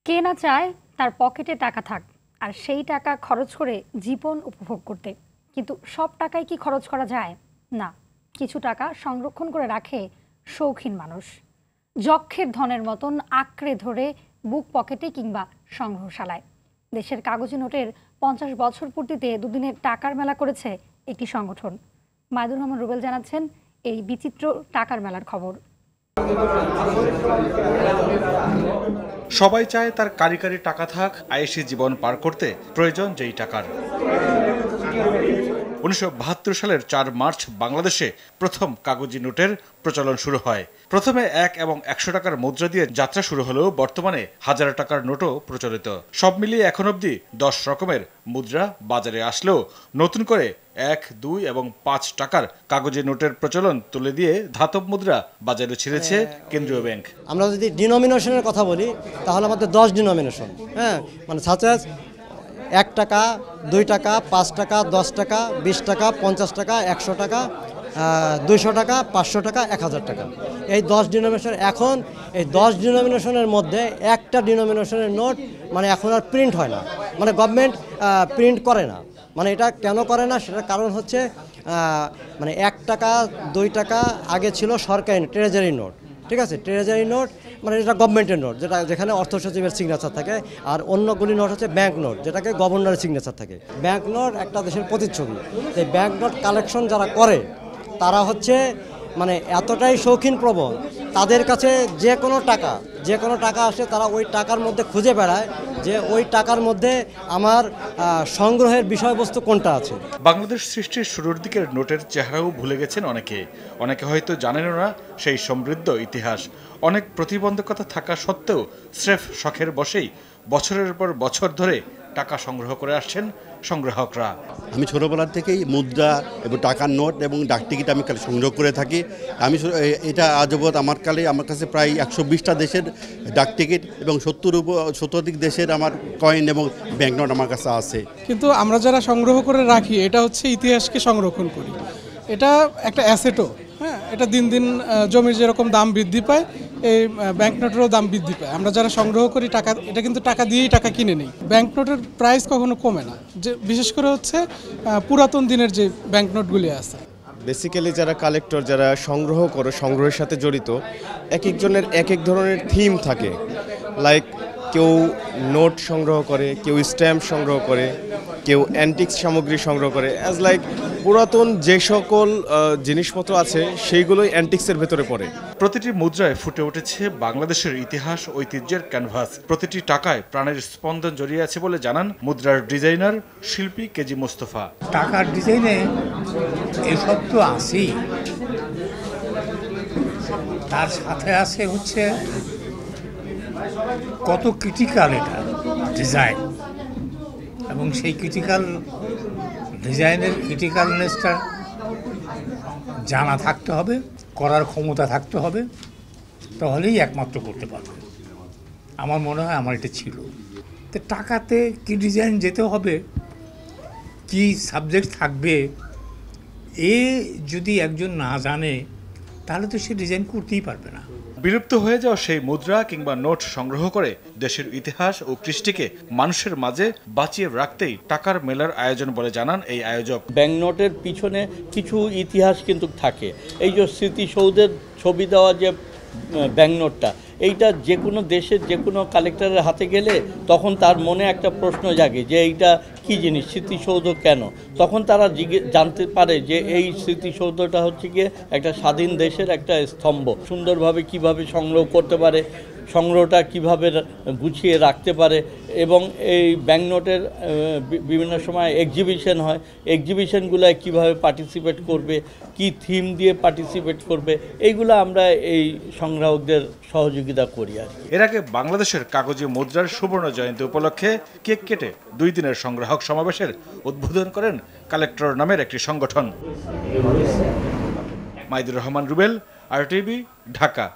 কে না চায় তার পকেটে টাকা থাক আর সেই টাকা খরচ করে জীবন উপভোগ করতে। কিন্তু সব টাকাই কি খরচ করা যায়? না, কিছু টাকা সংরক্ষণ করে রাখে শৌখিন মানুষ, যক্ষের ধনের মতন আঁকড়ে ধরে বুক পকেটে কিংবা সংগ্রহশালায়। দেশের কাগজি নোটের 50 বছর পূর্তিতে দুদিনের টাকার মেলা করেছে একটি সংগঠন। মাইদুর রহমান রুবেল জানাচ্ছেন এই বিচিত্র টাকার মেলার খবর। সবাই চায় তার কারি টাকা থাক, আয়েশি জীবন পার করতে প্রয়োজন যেই টাকার। 1972 সালের 4 মার্চ বাংলাদেশে প্রথম কাগজি নোটের প্রচলন শুরু হয়। প্রথমে 1 এবং 100 টাকার মুদ্রা দিয়ে যাত্রা শুরু হলেও বর্তমানে হাজার টাকার নোটও প্রচলিত। সব মিলিয়ে এখন অবধি 10 রকমের মুদ্রা বাজারে আসলেও নতুন করে 1, 2 এবং 5 টাকার কাগজি নোটের প্রচলন তুলে দিয়ে ধাতব মুদ্রা বাজারে ছেড়েছে কেন্দ্রীয় ব্যাংক। আমরা যদি ডিনোমিনেশনের কথা বলি তাহলে আমাদের 10 ডিনোমিনেশন, মানে সাথে 1 টাকা, 2 টাকা, 5 টাকা, 10 টাকা, 20 টাকা, 50 টাকা, 100 টাকা, 200 টাকা, 500 টাকা, 1000 টাকা, এই 10 ডিনোমিনেশন। এখন এই 10 ডিনোমিনেশনের মধ্যে একটা ডিনোমিনেশনের নোট মানে এখন আর প্রিন্ট হয় না, মানে গভর্নমেন্ট প্রিন্ট করে না। মানে এটা কেন করে না সেটার কারণ হচ্ছে মানে 1 টাকা 2 টাকা আগে ছিল সরকারি ট্রেজারি নোট, ঠিক আছে? ট্রেজারি নোট মানে এটা গভর্নমেন্টের নোট, যেখানে অর্থ সচিবের সিগনেচার থাকে, আর অন্যগুলি নোট হচ্ছে ব্যাংক নোট, যেটাকে গভর্নরের সিগনেচার থাকে। ব্যাংক নোট একটা দেশের প্রতিচ্ছবি। এই ব্যাংক নোট কালেকশন যারা করে তারা হচ্ছে মানে এতটাই শৌখিন প্রবণ, তাদের কাছে যে কোনো টাকা আসে তারা ওই টাকার মধ্যে খুঁজে বেড়ায় যে ওই টাকার মধ্যে আমার সংগ্রহের বিষয়বস্তু কোনটা আছে। বাংলাদেশ সৃষ্টির শুরুর দিকের নোটের চেহারাও ভুলে গেছেন অনেকে হয়তো জানেনও না সেই সমৃদ্ধ ইতিহাস। অনেক প্রতিবন্ধকতা থাকা সত্ত্বেও স্রেফ শখের বশেই বছরের পর বছর ধরে টাকা সংগ্রহ করে আসছেন সংগ্রাহকরা। আমি ছোটোবেলার থেকেই মুদ্রা এবং টাকার নোট এবং ডাকটিকিট আমি সংগ্রহ করে থাকি। আমি এটা আজবত আমার কাছে প্রায় 120টা দেশের ডাকটিকিট এবং 70 দেশের আমার কয়েন এবং ব্যাংক নোট আমার কাছে আছে। কিন্তু আমরা যারা সংগ্রহ করে রাখি এটা হচ্ছে ইতিহাসকে সংরক্ষণ করি, এটা একটা অ্যাসেটও। এটা দিন দিন জমির যেরকম দাম বৃদ্ধি পায় এই ব্যাংকনোটেরও দাম বৃদ্ধি পায়। আমরা যারা সংগ্রহ করি টাকা, এটা কিন্তু টাকা দিয়েই টাকা কিনে নিই। ব্যাংকনোটের প্রাইস কখনো কমে না, যে বিশেষ করে হচ্ছে পুরাতন দিনের যে ব্যাংকনোটগুলি আছে। বেসিক্যালি যারা কালেক্টর, যারা সংগ্রহ করে, সংগ্রহের সাথে জড়িত, এক একজনের এক এক ধরনের থিম থাকে। লাইক কেউ নোট সংগ্রহ করে, কেউ স্ট্যাম্প সংগ্রহ করে, কেউ অ্যান্টিক্স সামগ্রী সংগ্রহ করে। অ্যাজ লাইক পুরাতন যে সকল জিনিসপত্র আছে সেইগুলোই অ্যান্টিক্সের ভেতরে পড়ে। প্রতিটি মুদ্রায় ফুটে উঠেছে বাংলাদেশের ইতিহাস ঐতিহ্যের ক্যানভাস। প্রতিটি টাকায় প্রাণের স্পন্দন জড়িয়ে আছে বলে জানান মুদ্রার ডিজাইনার শিল্পী কেজি মোস্তফা। টাকার ডিজাইনে এসব তো আছেই, তার সাথে আছে হচ্ছে কত ক্রিটিক্যাল এটা ডিজাইন, এবং সেই ক্রিটিক্যাল ডিজাইনের ক্রিটিক্যালনেসটা জানা থাকতে হবে, করার ক্ষমতা থাকতে হবে, তাহলেই একমাত্র করতে পারবে। আমার মনে হয় আমার এটা ছিল। তো টাকাতে কি ডিজাইন যেতে হবে, কি সাবজেক্ট থাকবে, যদি একজন না জানে তাহলে তো সে ডিজাইন করতেই পারবে না। বিলুপ্ত হয়ে যাওয়া সেই মুদ্রা কিংবা নোট সংগ্রহ করে দেশের ইতিহাস ও কৃষ্টিকে মানুষের মাঝে বাঁচিয়ে রাখতেই টাকার মেলার আয়োজন বলে জানান এই আয়োজক। ব্যাংক নোটের পিছনে কিছু ইতিহাস কিন্তু থাকে। এই যে স্মৃতিসৌধের ছবি দেওয়া যে ব্যাংক নোটটা, এইটা যে কোনো দেশের যে কোনো কালেক্টরের হাতে গেলে তখন তার মনে একটা প্রশ্ন জাগে যে এইটা কী জিনিস, স্মৃতিসৌধ কেন? তখন তারা জানতে পারে যে এই স্মৃতিসৌধটা হচ্ছে গিয়ে একটা স্বাধীন দেশের একটা স্তম্ভ। সুন্দরভাবে কিভাবে সংগ্রহ করতে পারে, সংগ্রহটা কিভাবে গুছিয়ে রাখতে পারে, এবং এই ব্যাংক নোটের বিভিন্ন সময় এক্সিবিশন হয়, এক্সিবিশনগুলোয় কিভাবে পার্টিসিপেট করবে, কি থিম দিয়ে পার্টিসিপেট করবে, এইগুলো আমরা এই সংগ্রাহকদের সহযোগিতা করি আর কি। এর আগে বাংলাদেশের কাগজি মুদ্রার সুবর্ণ জয়ন্তী উপলক্ষে কেক কেটে 2 দিনের সংগ্রাহক সমাবেশের উদ্বোধন করেন কালেক্টর নামের একটি সংগঠন। মাইদুর রহমান রুবেল, RTV, ঢাকা।